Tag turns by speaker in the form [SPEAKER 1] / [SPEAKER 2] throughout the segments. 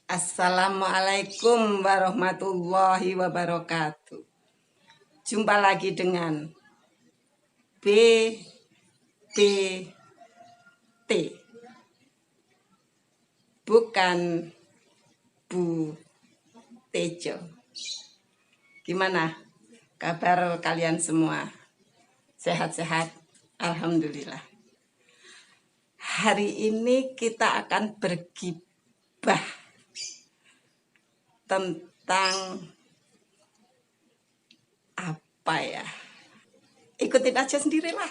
[SPEAKER 1] Assalamualaikum warahmatullahi wabarakatuh. Jumpa lagi dengan BPT, bukan Bu Tejo. Gimana kabar kalian semua? Sehat-sehat? Alhamdulillah. Hari ini kita akan bergibah tentang apa ya? Ikutin aja sendirilah.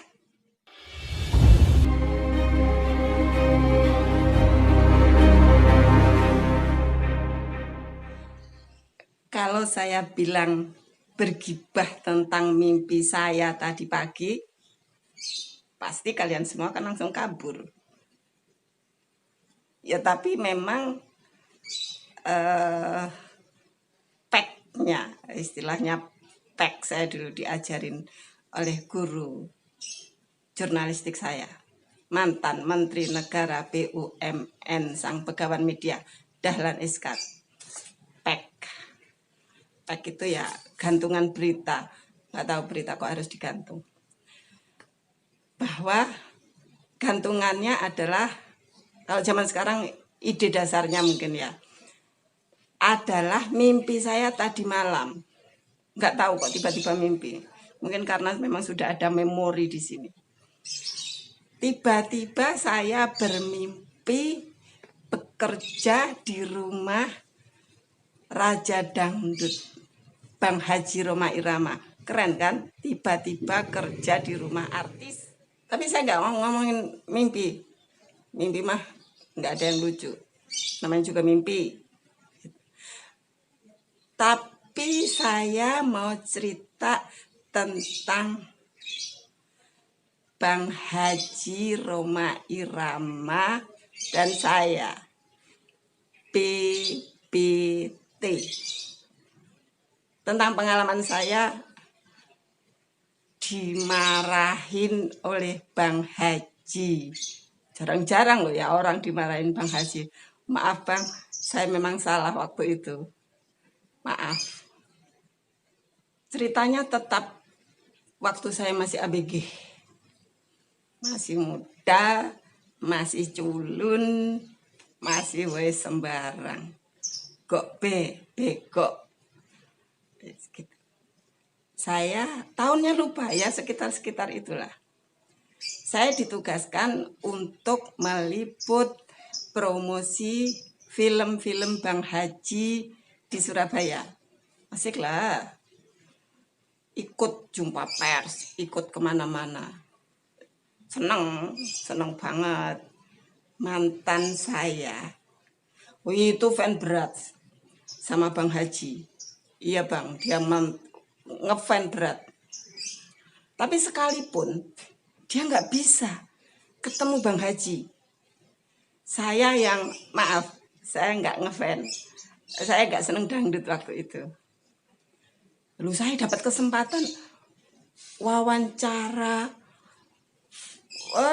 [SPEAKER 1] Kalau saya bilang bergibah tentang mimpi saya tadi pagi, pasti kalian semua akan langsung kabur. Ya tapi memang packnya, istilahnya pack, saya dulu diajarin oleh guru jurnalistik saya, mantan Menteri Negara BUMN, sang Begawan Media, Dahlan Iskan. Pack itu ya gantungan berita, nggak tahu berita kok harus digantung. Bahwa gantungannya adalah, kalau zaman sekarang ide dasarnya mungkin ya, adalah mimpi saya tadi malam. Nggak tahu kok tiba-tiba mimpi. Mungkin karena memang sudah ada memori di sini. Tiba-tiba saya bermimpi bekerja di rumah Raja Dangdut, Bang Haji Rhoma Irama. Keren kan? Tiba-tiba kerja di rumah artis. Tapi saya nggak ngomongin mimpi. Mimpi mah nggak ada yang lucu. Namanya juga mimpi. Tapi saya mau cerita tentang Bang Haji Rhoma Irama dan saya, BPT. Tentang pengalaman saya dimarahin oleh Bang Haji. Jarang-jarang loh ya orang dimarahin Bang Haji. Maaf Bang, saya memang salah waktu itu. Maaf. Ceritanya tetap waktu saya masih ABG. Masih muda, masih culun, masih wes sembarang. Bego. Saya tahunnya lupa ya, sekitar itulah. Saya ditugaskan untuk meliput promosi film-film Bang Haji di Surabaya. Asik lah. Ikut jumpa pers, ikut kemana-mana. Seneng banget. Mantan saya, itu fan berat sama Bang Haji. Iya Bang, dia ngefan berat. Tapi sekalipun dia nggak bisa ketemu Bang Haji. Saya yang, maaf, saya nggak ngefan. Saya nggak seneng dangdut waktu itu. Lalu saya dapat kesempatan wawancara,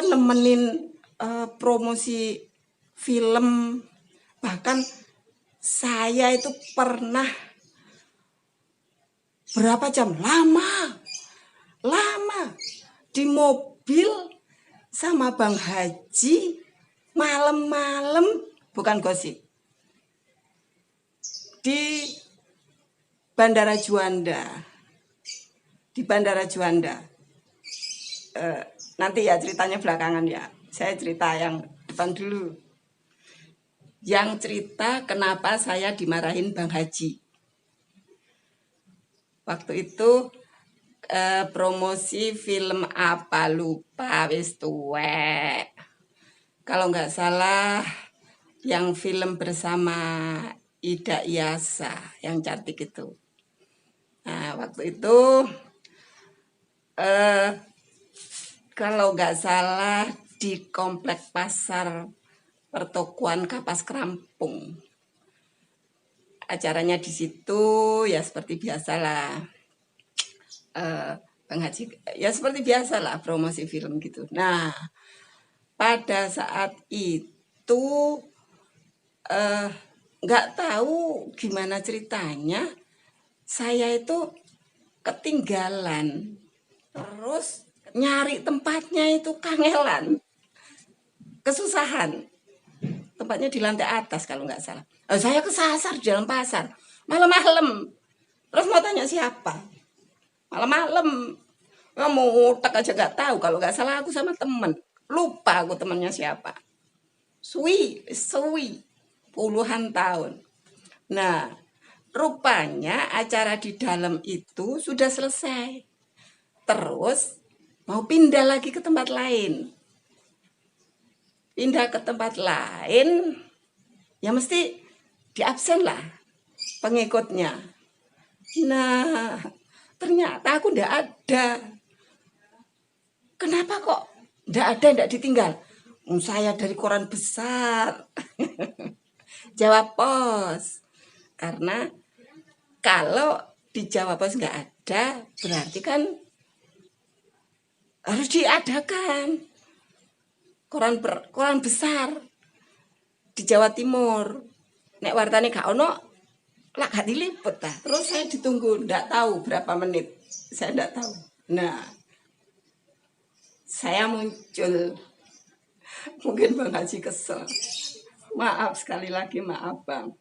[SPEAKER 1] nemenin promosi film. Bahkan saya itu pernah berapa jam? Lama di mobil sama Bang Haji malam-malam, bukan gosip, di Bandara Juanda. Nanti ya ceritanya belakangan ya. Saya cerita yang depan dulu. Yang cerita kenapa saya dimarahin Bang Haji. Waktu itu promosi film apa lupa, wis tuwek. Kalau nggak salah yang film bersama Ida Iyasa yang cantik itu. Nah waktu itu kalau nggak salah di komplek pasar pertokoan Kapas Kerampung. Acaranya di situ ya seperti biasalah, Bang Haji ya seperti biasalah promosi film gitu. Nah pada saat itu nggak tahu gimana ceritanya, saya itu ketinggalan. Terus nyari tempatnya itu kangelan, kesusahan. Tempatnya di lantai atas kalau nggak salah. Saya kesasar di dalam pasar, malam-malam. Terus mau tanya siapa? Malam-malam. Mau tak aja nggak tahu, kalau nggak salah aku sama temen. Lupa aku temennya siapa. Suwi, puluhan tahun. Nah, rupanya acara di dalam itu sudah selesai. Terus mau pindah lagi ke tempat lain. Pindah ke tempat lain, ya mesti diabsen lah pengikutnya. Nah, ternyata aku ndak ada. Kenapa kok ndak ada, ndak ditinggal? Saya dari koran besar. Jawab Pos. Karena kalau di Jawa Pos nggak ada, berarti kan harus diadakan koran besar di Jawa Timur. Nek wartane gak ono, lah gak diliput ta. Terus saya ditunggu, ndak tahu berapa menit. Saya ndak tahu. Nah, saya muncul. Mungkin Bang Haji kesel. Maaf sekali lagi, maaf Bang.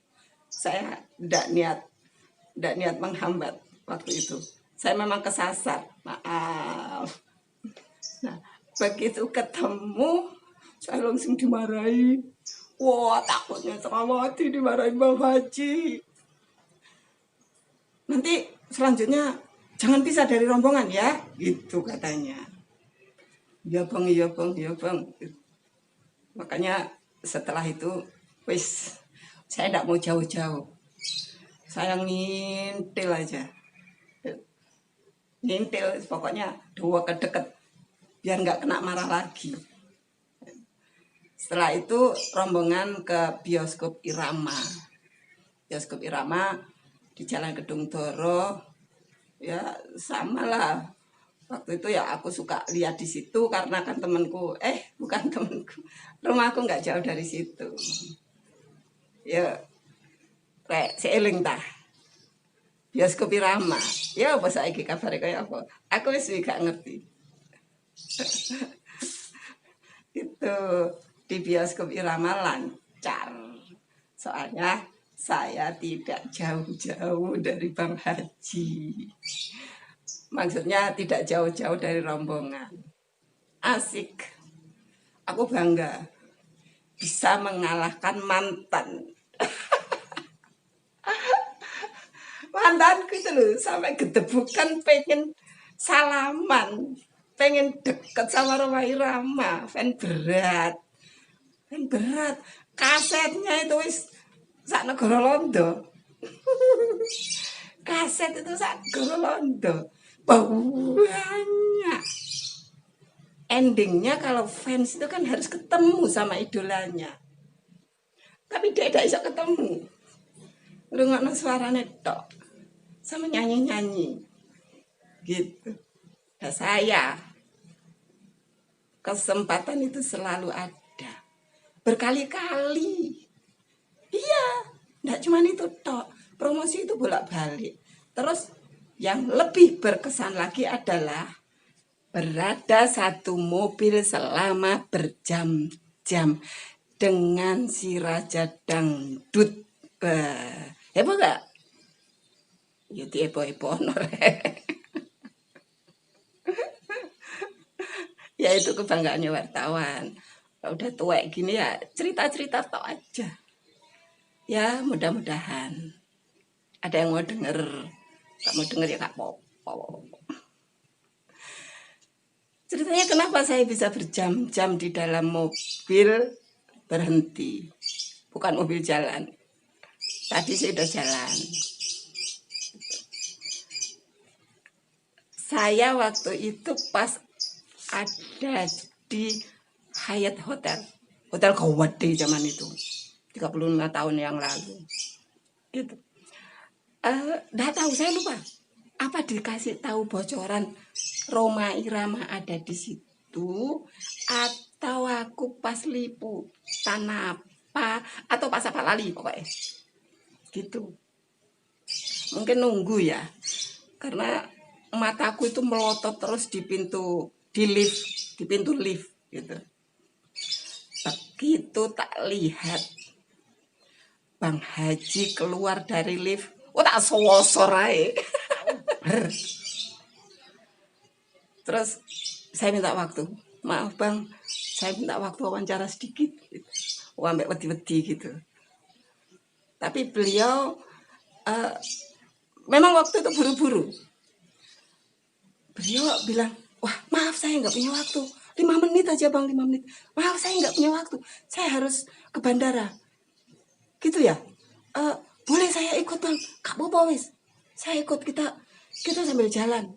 [SPEAKER 1] Saya ndak niat menghambat waktu itu. Saya memang kesasar. Maaf. Nah, begitu ketemu, saya langsung dimarahi. Wah, takutnya setengah mati dimarahin Bang Haji. Nanti selanjutnya jangan pisah dari rombongan ya, gitu katanya. Ya bang, iya bang, iya bang. Makanya setelah itu, wis, saya tidak mau jauh-jauh. Saya ngintil aja. Ngintil, pokoknya dua ke deket, biar nggak kena marah lagi. Setelah itu rombongan ke bioskop Irama. Bioskop Irama di Jalan Gedung Doro. Ya sama lah. Waktu itu ya aku suka lihat di situ karena kan temanku, bukan temanku, rumahku nggak jauh dari situ. Ya, kayak seeling tah. Bioskop Irama. Ya apa saiki kabare kaya apa? Aku wis gak ngerti. Itu di bioskop Irama lancar. Soalnya saya tidak jauh-jauh dari Bang Haji. Maksudnya tidak jauh-jauh dari rombongan. Asik. Aku bangga bisa mengalahkan mantan. Mantanku itu loh, sampai gedebukan pengen salaman, pengen deket sama Roma Irama. Fan berat. Kasetnya itu wis sak negara Londo. Kaset itu sak negara Londo. Banyak. Endingnya kalau fans itu kan harus ketemu sama idolanya. Tapi dia tidak bisa ketemu. Ngrungokno suarane tok. Sama nyanyi-nyanyi. Gitu. Nah, saya kesempatan itu selalu ada. Berkali-kali. Iya, tidak cuma itu tok. Promosi itu bolak-balik. Terus yang lebih berkesan lagi adalah berada satu mobil selama berjam-jam dengan si Raja Dangdut. Heboh gak? Ya heboh-heboh. Ya itu kebanggaannya wartawan. Kalau udah tua gini ya cerita-cerita tok aja. Ya mudah-mudahan ada yang mau denger. Gak mau denger ya gak apa-apa. Ceritanya kenapa saya bisa berjam-jam di dalam mobil berhenti. Bukan mobil jalan. Tadi saya udah jalan. Saya waktu itu pas ada di Hyatt Hotel Gowade zaman itu 35 tahun yang lalu gitu. Nggak tahu, saya lupa apa dikasih tahu bocoran Roma Irama ada di situ atau aku pas liputan apa atau pas apa lali pokoknya. gitu. Mungkin nunggu ya, karena mataku itu melotot terus di pintu lift gitu. Begitu tak lihat Bang Haji keluar dari lift, tak sewosor ae. Terus saya minta waktu, maaf Bang, saya minta waktu wawancara sedikit, gitu. Ambek wedi-wedi gitu. Tapi beliau memang waktu itu buru-buru. Beliau bilang, wah maaf saya nggak punya waktu, 5 menit aja Bang, 5 menit. Maaf saya nggak punya waktu, saya harus ke bandara. Gitu ya, boleh saya ikut Bang? Gak apa-apa wis, saya ikut, kita sambil jalan.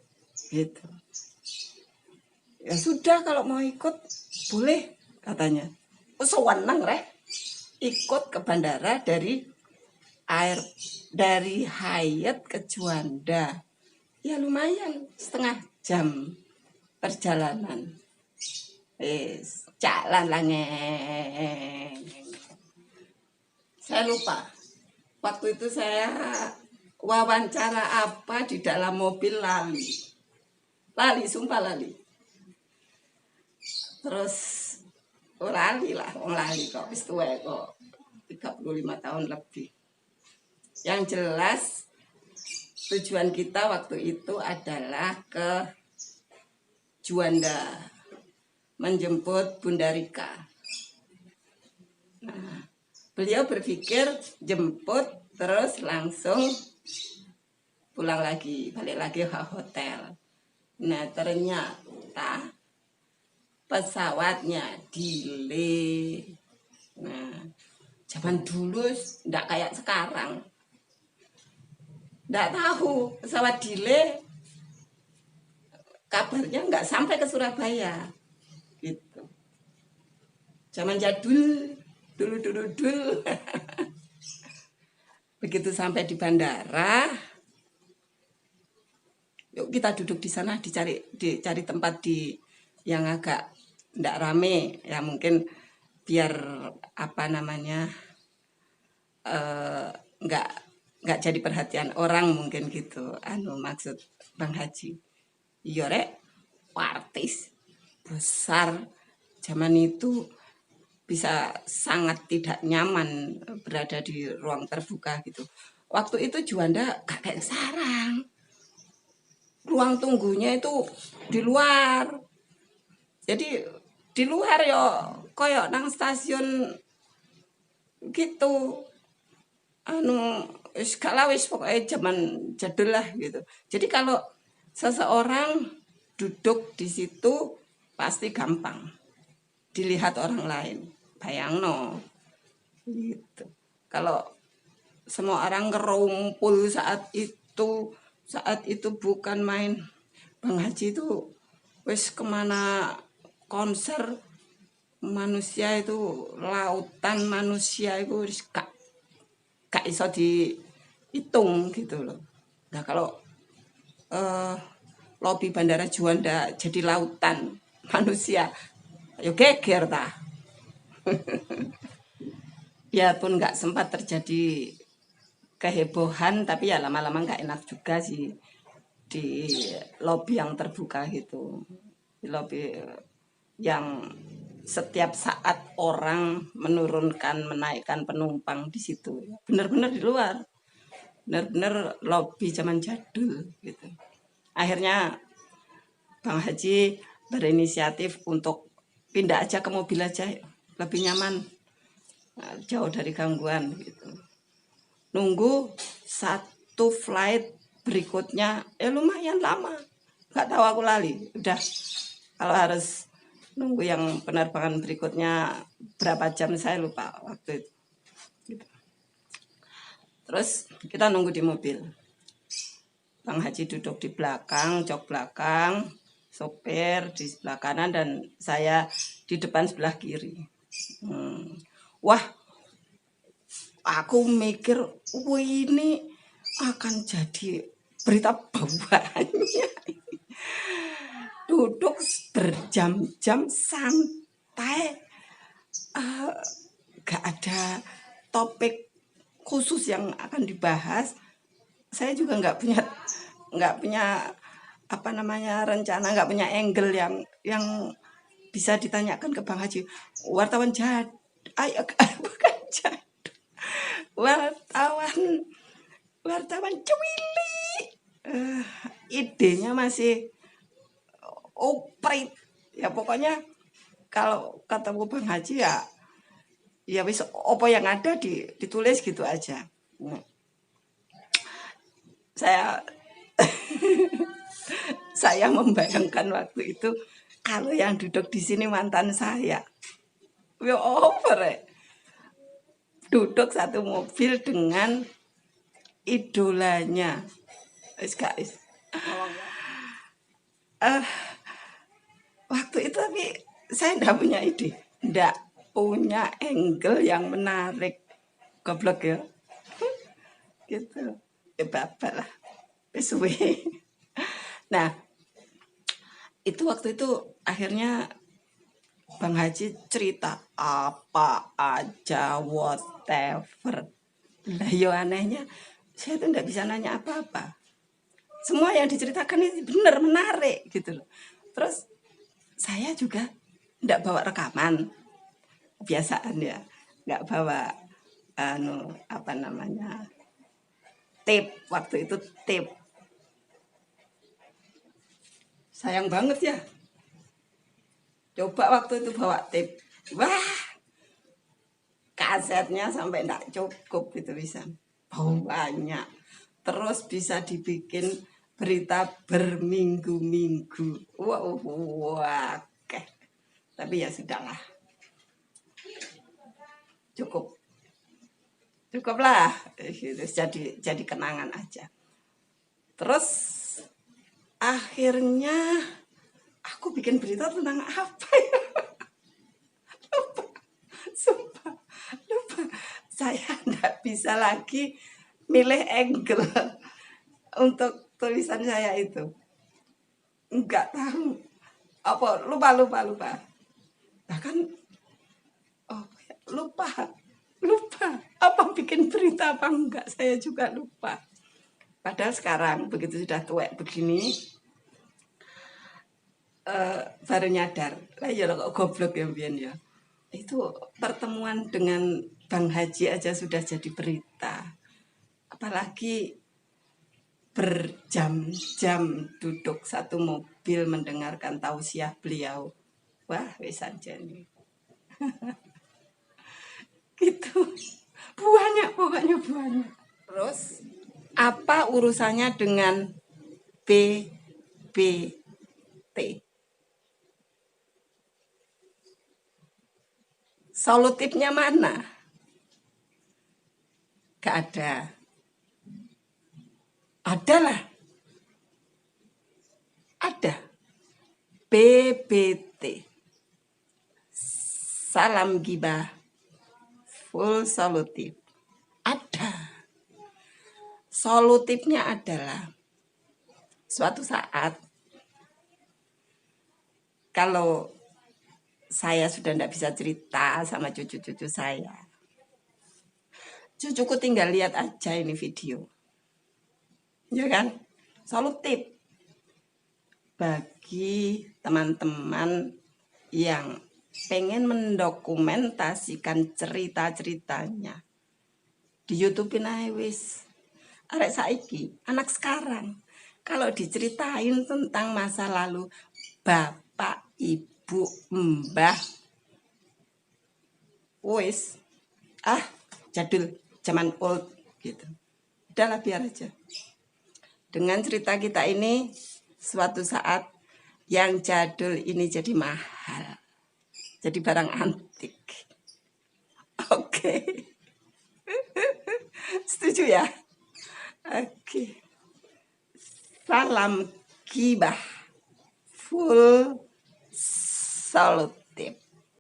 [SPEAKER 1] Gitu. Ya sudah kalau mau ikut boleh katanya. Sewenang reh ikut ke bandara dari Hayat ke Juanda. Ya lumayan setengah jam perjalanan. Jalan lah ngeng. Saya lupa. Waktu itu saya wawancara apa di dalam mobil, lali. Sumpah lali. Terus lali lah, lali kok, wis tuwa kok 35 tahun lebih. Yang jelas tujuan kita waktu itu adalah ke Juanda, menjemput Bunda Rika. Nah, beliau berpikir jemput terus langsung pulang lagi, balik lagi ke hotel. Nah ternyata pesawatnya delay. Nah, zaman dulu ndak kayak sekarang. Ndak tahu pesawat delay, kabarnya nggak sampai ke Surabaya. Gitu. Zaman jadul, dulu. Begitu sampai di bandara, yuk kita duduk di sana, dicari tempat yang agak ndak rame ya, mungkin biar apa namanya nggak jadi perhatian orang, mungkin gitu maksud Bang Haji. Iya rek, artis besar zaman itu bisa sangat tidak nyaman berada di ruang terbuka gitu. Waktu itu Juanda gak kayak sekarang, ruang tunggunya itu di luar. Jadi di luar ya koyok nang stasiun gitu. Wis pokoknya zaman jadul lah gitu. Jadi kalau seseorang duduk di situ pasti gampang dilihat orang lain. Bayangno. Gitu. Kalau semua orang ngerumpul saat itu bukan main. Bang Haji itu wis kemana konser, manusia itu lautan manusia itu gak iso dihitung gitu loh. Nah kalau lobi Bandara Juanda jadi lautan manusia, yo geger ta. Biarpun nggak sempat terjadi kehebohan, tapi ya lama-lama nggak enak juga sih di lobi yang terbuka gitu, di lobi yang setiap saat orang menaikkan penumpang di situ, benar-benar di luar, benar-benar lobi zaman jadul gitu. Akhirnya Bang Haji berinisiatif untuk pindah aja ke mobil aja, lebih nyaman, jauh dari gangguan gitu. Nunggu satu flight berikutnya lumayan lama, nggak tahu aku lali udah. Kalau harus nunggu yang penerbangan berikutnya berapa jam saya lupa waktu itu gitu. Terus kita nunggu di mobil, Bang Haji duduk di belakang, jok belakang, sopir di sebelah kanan, dan saya di depan sebelah kiri. Wah, aku mikir, ini akan jadi berita bawaannya. Duduk berjam-jam santai, gak ada topik khusus yang akan dibahas. Saya juga nggak punya apa namanya rencana, nggak punya angle yang bisa ditanyakan ke Bang Haji. Wartawan ayo bukan wartawan wartawan cuili. Idenya masih oprit ya, pokoknya kalau ketemu Bang Haji ya wis apa yang ada ditulis gitu aja. Saya membayangkan waktu itu kalau yang duduk di sini mantan saya. Ya over ya. Duduk satu mobil dengan idolanya. Guys. Waktu itu tapi saya enggak punya ide. Enggak punya angle yang menarik. Goblok ya. Gitu. Ya bapak lah. Suwe. Nah, itu waktu itu akhirnya Bang Haji cerita apa aja, whatever. Lah yo anehnya saya tuh nggak bisa nanya apa-apa. Semua yang diceritakan itu benar menarik gitu loh. Terus saya juga nggak bawa rekaman, kebiasaan ya, nggak bawa apa namanya tape. Waktu itu tape. Sayang banget ya. Coba waktu itu bawa tape. Wah, kasetnya sampai enggak cukup gitu bisa. Banyak. Terus bisa dibikin berita berminggu-minggu. Wah, oke. Tapi ya sudahlah. Cukuplah. Jadi kenangan aja. Terus akhirnya aku bikin berita tentang apa ya? Sumpah, lupa. Saya enggak bisa lagi milih angle untuk tulisan saya itu. Enggak tahu. Apa lupa. Bahkan lupa. Apa bikin berita apa enggak, saya juga lupa. Padahal sekarang begitu sudah tua begini baru nyadar. Lah ya kok goblok ya Bian ya. Itu pertemuan dengan Bang Haji aja sudah jadi berita. Apalagi berjam-jam duduk satu mobil mendengarkan tausiah beliau. Wah, wis aja nih. Gitu. Pokoknya banyak. Terus apa urusannya dengan BBT? Solutifnya mana? Gak ada. Adalah. Ada. BBT. Salam gibah. Full solutif. Ada. Solutifnya adalah suatu saat kalau saya sudah tidak bisa cerita sama cucu-cucu saya, cucuku tinggal lihat aja ini video, ya kan? Solutif bagi teman-teman yang pengen mendokumentasikan cerita-ceritanya di YouTube-in ae wis. Arek saiki, anak sekarang kalau diceritain tentang masa lalu bapak, ibu, mbah, wis jadul, zaman old gitu. Udahlah biar aja. Dengan cerita kita ini suatu saat yang jadul ini jadi mahal. Jadi barang antik. Oke. Setuju ya? Oke. Salam gibah. Full solutif.